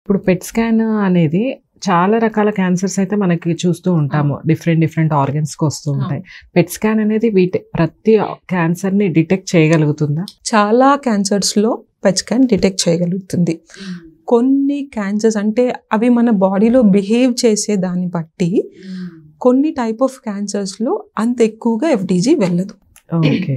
ఇప్పుడు PET scan అనేది చాలా రకాల క్యాన్సర్స్ అయితే మనకి చూస్తూ ఉంటాము. డిఫరెంట్ ఆర్గన్స్‌కి వస్తూ ఉంటాయి. పెట్ స్కాన్ అనేది ప్రతి క్యాన్సర్‌ని డిటెక్ట్ చేయగలుగుతుందా? చాలా క్యాన్సర్స్‌లో పెట్ స్కాన్ డిటెక్ట్ చేయగలుగుతుంది. కొన్ని క్యాన్సర్స్ అంటే అవి మన బాడీలో బిహేవ్ చేసే దాన్ని బట్టి కొన్ని టైప్ ఆఫ్ క్యాన్సర్స్‌లో అంత ఎక్కువగా ఎఫ్‌డీజీ వెళ్ళదు. ఓకే.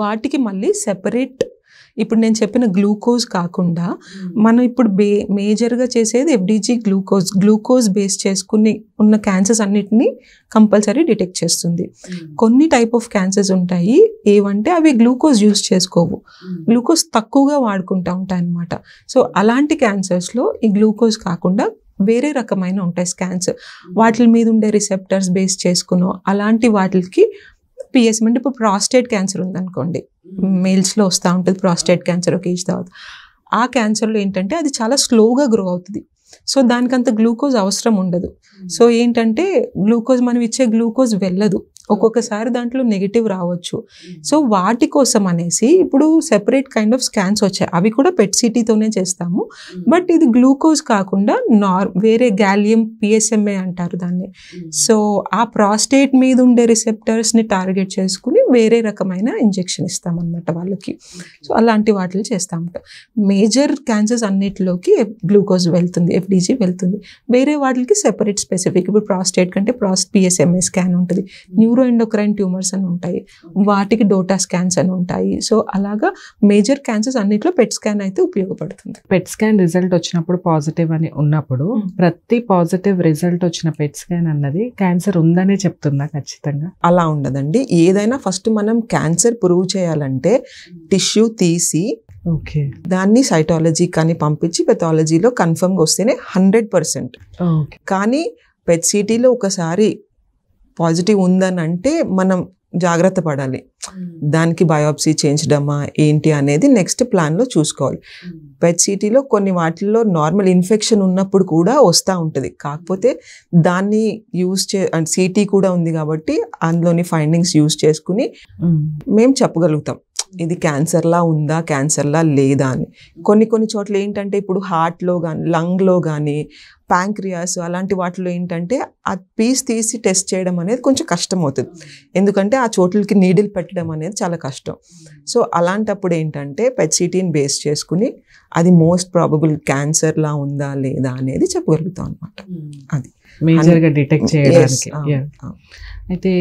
వాటికి మళ్ళీ సెపరేట్ ఇప్పుడు నేను చెప్పిన గ్లూకోజ్ కాకుండా మనం ఇప్పుడు మేజర్గా చేసేది ఎఫ్డీజీ గ్లూకోజ్ బేస్ చేసుకుని ఉన్న క్యాన్సర్స్ అన్నిటినీ కంపల్సరీ డిటెక్ట్ చేస్తుంది. కొన్ని టైప్ ఆఫ్ క్యాన్సర్స్ ఉంటాయి ఏవంటే అవి గ్లూకోజ్ యూస్ చేసుకోవు, గ్లూకోజ్ తక్కువగా వాడుకుంటూ ఉంటాయి అన్నమాట. సో అలాంటి క్యాన్సర్స్లో ఈ గ్లూకోజ్ కాకుండా వేరే రకమైన ఉంటాయి స్కాన్స్, వాటి మీద ఉండే రిసెప్టర్స్ బేస్ చేసుకునో అలాంటి వాటికి పిఎస్ఎం అంటే ఇప్పుడు ప్రాస్టేట్ క్యాన్సర్ ఉందనుకోండి, మేల్స్లో వస్తూ ఉంటుంది ప్రాస్టేట్ క్యాన్సర్ ఒక ఏజ్ తర్వాత. ఆ క్యాన్సర్లో ఏంటంటే అది చాలా స్లోగా గ్రో అవుతుంది. సో దానికంత గ్లూకోజ్ అవసరం ఉండదు. సో ఏంటంటే మనం ఇచ్చే గ్లూకోజ్ వెళ్ళదు, ఒక్కొక్కసారి దాంట్లో నెగిటివ్ రావచ్చు. సో వాటి కోసం అనేసి ఇప్పుడు సెపరేట్ కైండ్ ఆఫ్ స్కాన్స్ వచ్చాయి, అవి కూడా పెట్ సిటీతోనే చేస్తాము. బట్ ఇది గ్లూకోజ్ కాకుండా వేరే గ్యాలియం పిఎస్ఎంఏ అంటారు దాన్ని. సో ఆ ప్రాస్టేట్ మీద ఉండే రిసెప్టర్స్ని టార్గెట్ చేసుకుని వేరే రకమైన ఇంజెక్షన్ ఇస్తామన్నమాట వాళ్ళకి. సో అలాంటి వాటిని చేస్తూ ఉంటాం. మేజర్ క్యాన్సర్స్ అన్నిటిలోకి గ్లూకోజ్ వెళ్తుంది, ఎఫ్డీజీ వెళ్తుంది. వేరే వాటికి సెపరేట్ స్పెసిఫిక్ ఇప్పుడు ప్రాస్టేట్ కంటే పిఎస్ఎంఏ స్కాన్ ఉంటుంది, న్యూరోఎండోక్రైన్ ట్యూమర్స్ అని ఉంటాయి, వాటికి డోటా స్కాన్స్ అని ఉంటాయి. సో అలాగా మేజర్ క్యాన్సర్స్ అన్నిట్లో పెట్ స్కాన్ అయితే ఉపయోగపడుతుంది. పెట్ స్కాన్ రిజల్ట్ వచ్చినప్పుడు పాజిటివ్ అని ఉన్నప్పుడు ప్రతి పాజిటివ్ రిజల్ట్ వచ్చిన పెట్ స్కాన్ అన్నది క్యాన్సర్ ఉందనే చెప్తుందా ఖచ్చితంగా? అలా ఉండదండి. ఏదైనా ఫస్ట్ మనం క్యాన్సర్ ప్రూవ్ చేయాలంటే టిష్యూ తీసి దాన్ని సైటాలజీ కానీ పంపించి పెథాలజీలో కన్ఫర్మ్గా వస్తేనే 100%. కానీ పెట్ సిటీలో ఒకసారి పాజిటివ్ ఉందని అంటే మనం జాగ్రత్త పడాలి. దానికి బయోప్సీ చేయించడమా ఏంటి అనేది నెక్స్ట్ ప్లాన్లో చూసుకోవాలి. పెట్ సిటీలో కొన్ని వాటిల్లో నార్మల్ ఇన్ఫెక్షన్ ఉన్నప్పుడు కూడా వస్తూ ఉంటుంది, కాకపోతే దాన్ని యూజ్ సిటీ కూడా ఉంది కాబట్టి అందులోని ఫైండింగ్స్ యూజ్ చేసుకుని మేము చెప్పగలుగుతాం ఇది క్యాన్సర్లా ఉందా క్యాన్సర్లా లేదా అని. కొన్ని చోట్ల ఏంటంటే ఇప్పుడు హార్ట్లో కానీ లంగ్లో కానీ ప్యాంక్రియాస్ అలాంటి వాటిలో ఏంటంటే ఆ పీస్ తీసి టెస్ట్ చేయడం అనేది కొంచెం కష్టం అవుతుంది, ఎందుకంటే ఆ చోట్లకి నీడిల్ పెట్టడం అనేది చాలా కష్టం. సో అలాంటప్పుడు ఏంటంటే పెట్ సిటీని బేస్ చేసుకుని అది మోస్ట్ ప్రాబబుల్ క్యాన్సర్లా ఉందా లేదా అనేది చెప్పగలుగుతాం అనమాట. అది మేజర్గా డిటెక్ట్ చేయడానికి. అయితే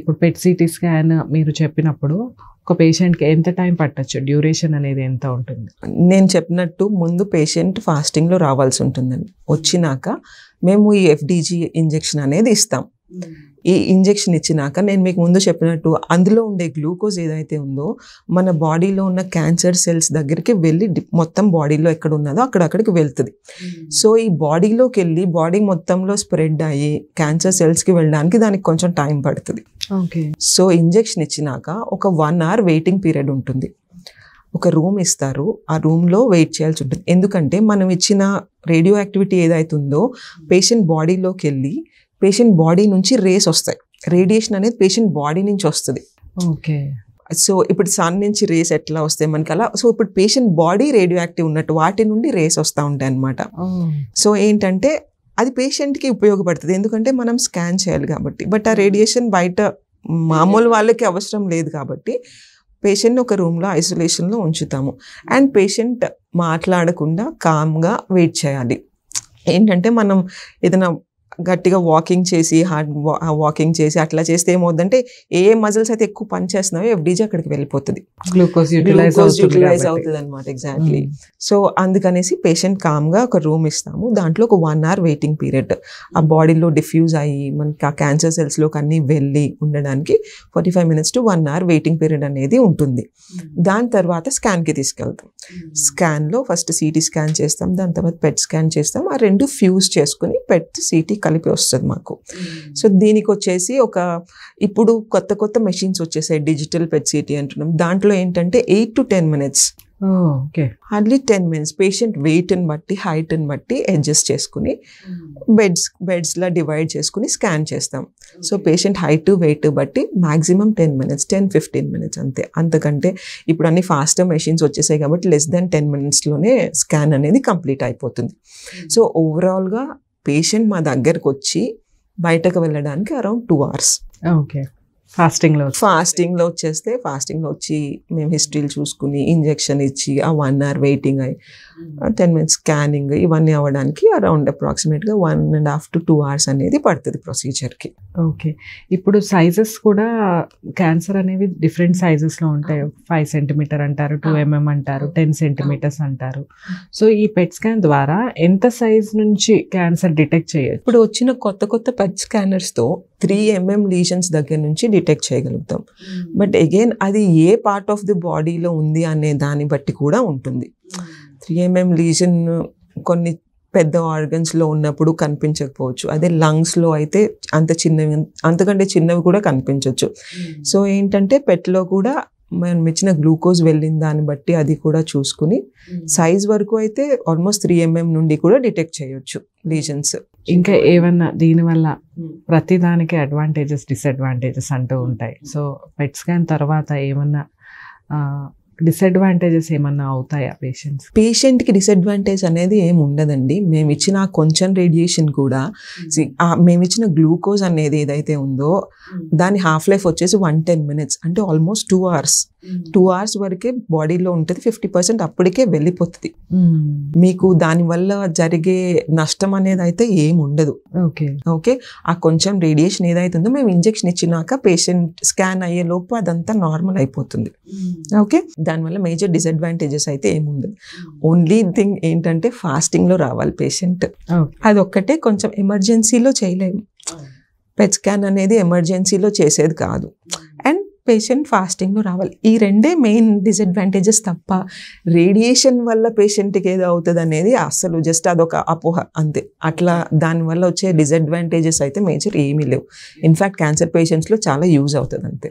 ఇప్పుడు పెట్ సిటీ స్కాన్ మీరు చెప్పినప్పుడు ఒక పేషెంట్కి ఎంత టైం పట్టచ్చు, డ్యూరేషన్ అనేది ఎంత ఉంటుంది? నేను చెప్పినట్టు ముందు పేషెంట్ ఫాస్టింగ్లో రావాల్సి ఉంటుందండి. వచ్చినాక మేము ఈ ఎఫ్డీజీ ఇంజెక్షన్ అనేది ఇస్తాం. ఈ ఇంజెక్షన్ ఇచ్చినాక నేను మీకు ముందు చెప్పినట్టు అందులో ఉండే గ్లూకోజ్ ఏదైతే ఉందో మన బాడీలో ఉన్న క్యాన్సర్ సెల్స్ దగ్గరికి వెళ్ళి మొత్తం బాడీలో ఎక్కడ ఉన్నదో అక్కడికి వెళ్తుంది. సో ఈ బాడీలోకి వెళ్ళి బాడీ మొత్తంలో స్ప్రెడ్ అయ్యి క్యాన్సర్ సెల్స్కి వెళ్ళడానికి దానికి కొంచెం టైం పడుతుంది. సో ఇంజెక్షన్ ఇచ్చినాక ఒక 1 hour వెయిటింగ్ పీరియడ్ ఉంటుంది. ఒక రూమ్ ఇస్తారు, ఆ రూమ్లో వెయిట్ చేయాల్సి ఉంటుంది. ఎందుకంటే మనం ఇచ్చిన రేడియో యాక్టివిటీ ఏదైతుందో పేషెంట్ బాడీలోకి వెళ్ళి పేషెంట్ బాడీ నుంచి రేస్ వస్తాయి, రేడియేషన్ అనేది పేషెంట్ బాడీ నుంచి వస్తుంది. సో ఇప్పుడు సన్ నుంచి రేస్ ఎట్లా వస్తాయి మనకి అలా, సో ఇప్పుడు పేషెంట్ బాడీ రేడియో యాక్టివ్ ఉన్నట్టు వాటి నుండి రేస్ వస్తూ ఉంటాయి అన్నమాట. సో ఏంటంటే అది పేషెంట్కి ఉపయోగపడుతుంది, ఎందుకంటే మనం స్కాన్ చేయాలి కాబట్టి. బట్ ఆ రేడియేషన్ బయట మామూలు వాళ్ళకి అవసరం లేదు కాబట్టి పేషెంట్ని ఒక రూమ్లో ఐసోలేషన్లో ఉంచుతాము. అండ్ పేషెంట్ మాట్లాడకుండా కామ్గా వెయిట్ చేయాలి. ఏంటంటే మనం ఏదైనా గట్టిగా వాకింగ్ చేసి వాకింగ్ చేసి అట్లా చేస్తే ఏమవుతుందంటే ఏ మజిల్స్ అయితే ఎక్కువ పనిచేస్తున్నాయో ఎఫ్డీజీ అక్కడికి వెళ్ళిపోతుంది, గ్లూకోజ్ యూటిలైజ్ అవుతుంది అనమాట. ఎగ్జాక్ట్లీ. సో అందుకనేసి పేషెంట్ కామ్గా ఒక రూమ్ ఇస్తాము, దాంట్లో ఒక 1 hour వెయిటింగ్ పీరియడ్ ఆ బాడీలో డిఫ్యూజ్ అయ్యి మనకి ఆ క్యాన్సర్ సెల్స్లోకి అన్నీ వెళ్ళి ఉండడానికి 45 minutes to 1 hour waiting period అనేది ఉంటుంది. దాని తర్వాత స్కాన్కి తీసుకెళ్తాం. స్కాన్లో ఫస్ట్ సిటీ స్కాన్ చేస్తాం, దాని తర్వాత పెట్ స్కాన్ చేస్తాం. ఆ రెండు ఫ్యూజ్ చేసుకుని పెట్ సిటీ కలిపి వస్తుంది మాకు. సో దీనికి వచ్చేసి ఇప్పుడు కొత్త మెషిన్స్ వచ్చేసాయి, డిజిటల్ పెట్ సిటీ అంటున్నాం. దాంట్లో ఏంటంటే 8 to 10 minutes, okay, hardly 10 minutes patient వెయిట్ని బట్టి హైట్ని బట్టి అడ్జస్ట్ చేసుకుని బెడ్స్లా డివైడ్ చేసుకుని స్కాన్ చేస్తాం. సో పేషెంట్ హైట్ వెయిట్ బట్టి మ్యాక్సిమం 10 minutes, 10-15 minutes అంతే. అంతకంటే ఇప్పుడు అన్ని ఫాస్టర్ మెషిన్స్ వచ్చేసాయి కాబట్టి less than 10 minutesలోనే స్కాన్ అనేది కంప్లీట్ అయిపోతుంది. సో ఓవరాల్గా పేషెంట్ మా దగ్గరకు వచ్చి బయటకు వెళ్ళడానికి అరౌండ్ 2 hours. ఓకే, ఫాస్టింగ్లో వచ్చేస్తే ఫాస్టింగ్లో వచ్చి మేము హిస్టరీలు చూసుకుని ఇంజెక్షన్ ఇచ్చి ఆ 1 hour వెయిటింగ్ అయ్యి 10 minutes స్కానింగ్ ఇవన్నీ అవ్వడానికి అరౌండ్ అప్రాక్సిమేట్గా 1.5 to 2 hours అనేది పడుతుంది ప్రొసీజర్కి. ఓకే, ఇప్పుడు సైజెస్ కూడా క్యాన్సర్ అనేవి డిఫరెంట్ సైజెస్లో ఉంటాయి. 5 centimeter అంటారు, 2 mm అంటారు, 10 centimeters అంటారు. సో ఈ పెట్ స్కాన్ ద్వారా ఎంత సైజ్ నుంచి క్యాన్సర్ డిటెక్ట్ చేయొచ్చు? ఇప్పుడు వచ్చిన కొత్త పెట్ స్కానర్స్తో 3 mm లీజన్స్ దగ్గర నుంచి డిటెక్ట్ చేయగలుగుతాం. బట్ అగైన్ అది ఏ పార్ట్ ఆఫ్ ది బాడీలో ఉంది అనే దాన్ని బట్టి కూడా ఉంటుంది. 3 mm లీజన్ కొన్ని పెద్ద ఆర్గన్స్లో ఉన్నప్పుడు కనిపించకపోవచ్చు. అదే లంగ్స్లో అయితే అంతకంటే చిన్నవి కూడా కనిపించవచ్చు. సో ఏంటంటే పెట్లో కూడా మనం ఇచ్చిన గ్లూకోజ్ వెళ్ళిన దాన్ని బట్టి అది కూడా చూసుకుని సైజ్ వరకు అయితే ఆల్మోస్ట్ 3 mm నుండి కూడా డిటెక్ట్ చేయొచ్చు లీజన్స్. ఇంకా ఏమన్నా దీనివల్ల ప్రతి దానికి అడ్వాంటేజెస్ డిసడ్వాంటేజెస్ అంటూ ఉంటాయి. సో పెట్ స్కాన్ తర్వాత ఏమన్నా డిసడ్వాంటేజెస్ ఏమన్నా అవుతాయా పేషెంట్కి? డిసడ్వాంటేజ్ అనేది ఏమి ఉండదండి. మేము ఇచ్చిన కొంచెం రేడియేషన్ కూడా మేము ఇచ్చిన గ్లూకోజ్ అనేది ఏదైతే ఉందో దాని హాఫ్ లైఫ్ వచ్చేసి 110 minutes, అంటే ఆల్మోస్ట్ 2 hours. 2 hours వరకే బాడీలో ఉంటుంది, 50% అప్పటికే వెళ్ళిపోతుంది. మీకు దానివల్ల జరిగే నష్టం అనేది అయితే ఏమి ఉండదు. ఓకే, ఆ కొంచెం రేడియేషన్ ఏదైతే ఉందో మేము ఇంజెక్షన్ ఇచ్చినాక పేషెంట్ స్కాన్ అయ్యే లోపు అదంతా నార్మల్ అయిపోతుంది. ఓకే, దానివల్ల మేజర్ డిసడ్వాంటేజెస్ అయితే ఏమి ఉండదు. ఓన్లీ థింగ్ ఏంటంటే ఫాస్టింగ్లో రావాలి పేషెంట్. అదొక్కటే కొంచెం ఎమర్జెన్సీలో చేయలేము. పెట్ స్కాన్ అనేది ఎమర్జెన్సీలో చేసేది కాదు. అండ్ పేషెంట్ ఫాస్టింగ్లో రావాలి. ఈ రెండే మెయిన్ డిసడ్వాంటేజెస్ తప్ప రేడియేషన్ వల్ల పేషెంట్కి ఏదో అవుతుంది అనేది అసలు జస్ట్ అదొక అపోహ అంతే. అట్లా దానివల్ల వచ్చే డిసడ్వాంటేజెస్ అయితే మేజర్ ఏమీ లేవు. ఇన్ఫ్యాక్ట్ క్యాన్సర్ పేషెంట్స్లో చాలా యూజ్ అవుతుంది అంతే.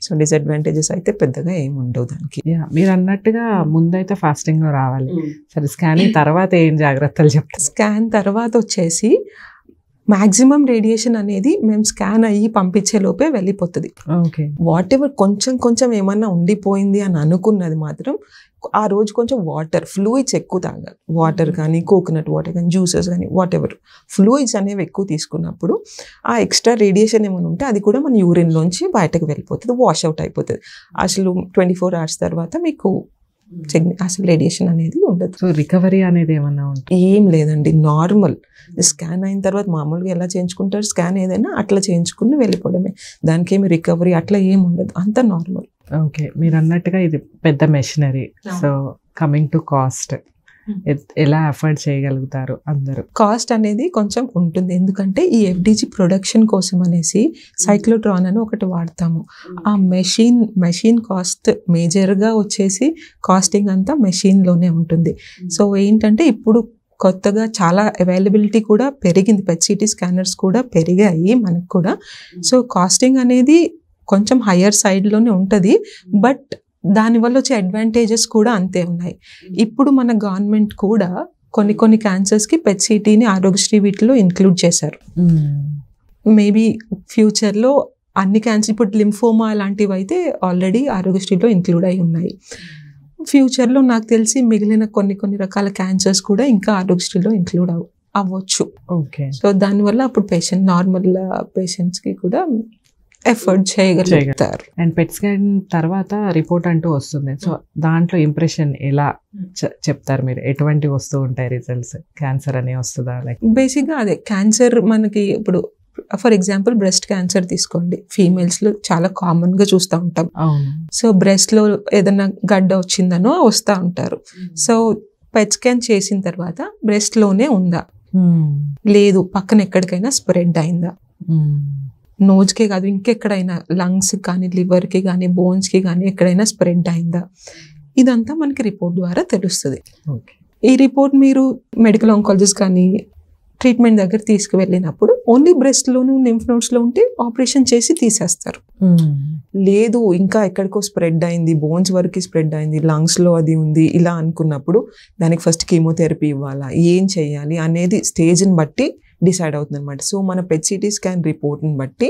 సో డిసడ్వాంటేజెస్ అయితే పెద్దగా ఏమి ఉండవు దానికి. మీరు అన్నట్టుగా ముందైతే ఫాస్టింగ్లో రావాలి. సరే, స్కానింగ్ తర్వాత ఏం జాగ్రత్తలు చెప్తారు? స్కాన్ తర్వాత వచ్చేసి మ్యాక్సిమం రేడియేషన్ అనేది మేము స్కాన్ అయ్యి పంపించే లోపే వెళ్ళిపోతుంది. వాట్ ఎవర్ కొంచెం ఏమన్నా ఉండిపోయింది అని అనుకున్నది మాత్రం ఆ రోజు కొంచెం ఫ్లూయిడ్స్ ఎక్కువ తాగాలి. వాటర్ కానీ, కోకోనట్ వాటర్ కానీ, జ్యూసెస్ కానీ, వాట్ ఎవర్ ఫ్లూయిడ్స్ అనేవి ఎక్కువ తీసుకున్నప్పుడు ఆ ఎక్స్ట్రా రేడియేషన్ ఏమైనా ఉంటే అది కూడా మన యూరిన్లోంచి బయటకు వెళ్ళిపోతుంది, వాష్ అవుట్ అయిపోతుంది. అసలు 24 hours తర్వాత మీకు అసలు రేడియేషన్ అనేది ఉండదు. సో రికవరీ అనేది ఏమన్నా ఉంటుంది? ఏం లేదండి, నార్మల్. స్కాన్ అయిన తర్వాత మామూలుగా ఎలా చేయించుకుంటారు స్కాన్ ఏదైనా అట్లా చేయించుకుని వెళ్ళిపోవడమే. దానికి ఏమి రికవరీ అట్లా ఏమి ఉండదు, అంత నార్మల్. ఓకే, మీరు అన్నట్టుగా ఇది పెద్ద machinery. So coming to cost, ఎలా అఫోర్డ్ చేయగలుగుతారు అందరూ? కాస్ట్ అనేది కొంచెం ఉంటుంది, ఎందుకంటే ఈ FDG ప్రొడక్షన్ కోసం అనేసి సైక్లోట్రాన్ అని ఒకటి వాడతాము. ఆ మెషిన్ కాస్ట్ మేజర్గా వచ్చేసి కాస్టింగ్ అంతా మెషిన్లోనే ఉంటుంది. సో ఏంటంటే ఇప్పుడు కొత్తగా చాలా అవైలబిలిటీ కూడా పెరిగింది, పెట్ సిటీ స్కానర్స్ కూడా పెరిగాయి మనకు కూడా. సో కాస్టింగ్ అనేది కొంచెం హయ్యర్ సైడ్లోనే ఉంటుంది, బట్ దానివల్ల వచ్చే అడ్వాంటేజెస్ కూడా అంతే ఉన్నాయి. ఇప్పుడు మన గవర్నమెంట్ కూడా కొన్ని క్యాన్సర్స్కి పెట్ సిటీని ఆరోగ్యశ్రీ వీటిలో ఇంక్లూడ్ చేశారు. మేబీ ఫ్యూచర్లో అన్ని క్యాన్సర్, ఇప్పుడు లింఫోమా లాంటివి అయితే ఆల్రెడీ ఆరోగ్యశ్రీలో ఇంక్లూడ్ అయి ఉన్నాయి. ఫ్యూచర్లో నాకు తెలిసి మిగిలిన కొన్ని రకాల క్యాన్సర్స్ కూడా ఇంకా ఆరోగ్యశ్రీలో ఇంక్లూడ్ అవ్వచ్చు. ఓకే, సో దానివల్ల అప్పుడు నార్మల్ పేషెంట్స్కి కూడా ఎఫర్ట్ చేయగలుగుతారు. అండ్ పెట్ స్కాన్ తర్వాత రిపోర్ట్ అంటూ వస్తుంది. సో దాంట్లో ఇంప్రెషన్ ఎలా చెప్తారు మీరు? ఎటువంటి వస్తూ ఉంటాయి రిజల్ట్స్? క్యాన్సర్ అనే వస్తుందా? బేసిక్గా అదే క్యాన్సర్ మనకి ఇప్పుడు ఫర్ ఎగ్జాంపుల్ బ్రెస్ట్ క్యాన్సర్ తీసుకోండి, ఫీమేల్స్లో చాలా కామన్గా చూస్తూ ఉంటాం. సో బ్రెస్ట్లో ఏదైనా గడ్డ వచ్చిందనో వస్తూ ఉంటారు. సో పెట్ స్కాన్ చేసిన తర్వాత బ్రెస్ట్లోనే ఉందా, లేదు పక్కన ఎక్కడికైనా స్ప్రెడ్ అయిందా, నోజ్కే కాదు ఇంకెక్కడైనా లంగ్స్ కానీ, లివర్కి కానీ, బోన్స్కి కానీ ఎక్కడైనా స్ప్రెడ్ అయిందా, ఇదంతా మనకి రిపోర్ట్ ద్వారా తెలుస్తుంది. ఈ రిపోర్ట్ మీరు మెడికల్ ఆంకాలజిస్ట్ కానీ ట్రీట్మెంట్ దగ్గర తీసుకువెళ్ళినప్పుడు ఓన్లీ బ్రెస్ట్లోను లింఫ్ నోడ్స్లో ఉంటే ఆపరేషన్ చేసి తీసేస్తారు. లేదు ఇంకా ఎక్కడికో స్ప్రెడ్ అయింది, బోన్స్ వరకు స్ప్రెడ్ అయింది, లంగ్స్లో అది ఉంది ఇలా అనుకున్నప్పుడు దానికి ఫస్ట్ కీమోథెరపీ ఇవ్వాలా, ఏం చేయాలి అనేది స్టేజ్ని బట్టి డిసైడ్ అవుతుంది అనమాట. సో మన PET CT స్కాన్ రిపోర్ట్ని బట్టి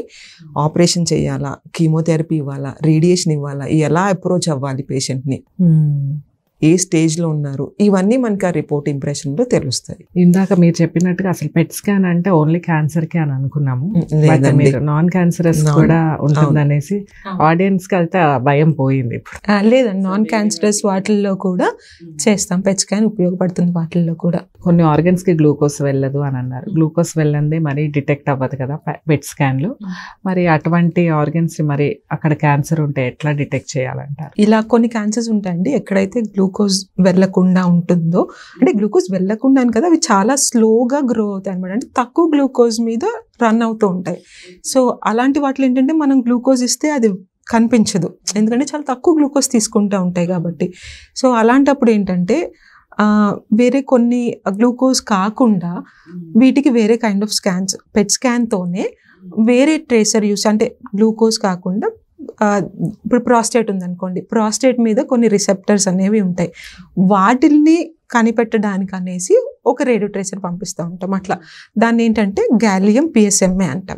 ఆపరేషన్ చేయాలా, కీమోథెరపీ ఇవ్వాలా, రేడియేషన్ ఇవ్వాలా, ఎలా అప్రోచ్ అవ్వాలి పేషెంట్ని, ఏ స్టేజ్లో ఉన్నారు, ఇవన్నీ మనకి ఆ రిపోర్ట్ ఇంప్రెషన్లో తెలుస్తాయి. ఇందాక మీరు చెప్పినట్టుగా అసలు PET స్కాన్ అంటే ఓన్లీ క్యాన్సర్కే అని అనుకున్నాము. మీరు నాన్ క్యాన్సరస్ కూడా ఉంటుందనేసి ఆడియన్స్కి అయితే భయం పోయింది ఇప్పుడు. లేదండి, నాన్ క్యాన్సరస్ వాటిల్లో కూడా చేస్తాం. PET స్కాన్ ఉపయోగపడుతుంది వాటిల్లో కూడా. కొన్ని ఆర్గన్స్కి గ్లూకోజ్ వెళ్ళదు అని అన్నారు. గ్లూకోజ్ వెళ్ళందే మరి డిటెక్ట్ అవ్వదు కదా PET స్కాన్లో. మరి అటువంటి ఆర్గన్స్ మరి అక్కడ క్యాన్సర్ ఉంటే ఎట్లా డిటెక్ట్ చేయాలంటారు? ఇలా కొన్ని క్యాన్సర్స్ ఉంటాయండి ఎక్కడైతే గ్లూకోజ్ వెళ్ళకుండా ఉంటుందో, అంటే గ్లూకోజ్ వెళ్ళకుండా అని కదా, అవి చాలా స్లోగా గ్రో అవుతాయి అనమాట. అంటే తక్కువ గ్లూకోజ్ మీద రన్ అవుతూ ఉంటాయి. సో అలాంటి వాటిలో ఏంటంటే మనం గ్లూకోజ్ ఇస్తే అది కనిపించదు, ఎందుకంటే చాలా తక్కువ గ్లూకోజ్ తీసుకుంటూ ఉంటాయి కాబట్టి. సో అలాంటప్పుడు ఏంటంటే వేరే కొన్ని గ్లూకోజ్ కాకుండా వీటికి వేరే కైండ్ ఆఫ్ స్కాన్స్, PET స్కాన్తోనే వేరే ట్రేసర్ యూస్, అంటే గ్లూకోజ్ కాకుండా ఇప్పుడు ప్రాస్టేట్ ఉందనుకోండి, ప్రాస్టేట్ మీద కొన్ని రిసెప్టర్స్ అనేవి ఉంటాయి, వాటిల్ని కనిపెట్టడానికి అనేసి ఒక రేడియో ట్రేసర్ పంపిస్తూ ఉంటాం. అట్లా దాన్ని ఏంటంటే గ్యాలియం PSMA అంటాం.